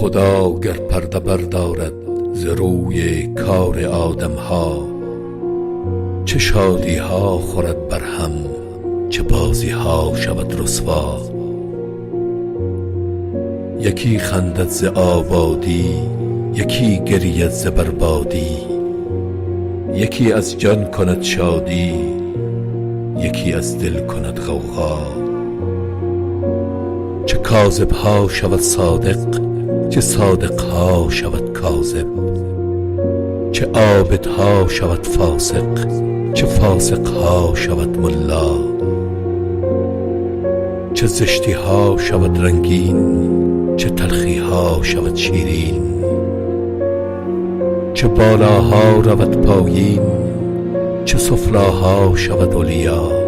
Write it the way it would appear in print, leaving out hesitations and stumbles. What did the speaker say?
خدا گر پرده بردارد ز روی کار آدم ها، چه شادی ها خورد بر هم، چه بازی ها شود رسوا. یکی خندد ز آبادی، یکی گرید ز بربادی، یکی از جان کند شادی، یکی از دل کند غوغا. چه کاذب ها شود صادق، چه صادق ها شود کاذب، چه عابد ها شود فاسق، چه فاسق ها شود ملا. چه زشتی ها شود رنگین، چه تلخی ها شود شیرین، چه بالاها رود پایین، چه سفلاها شود علیا.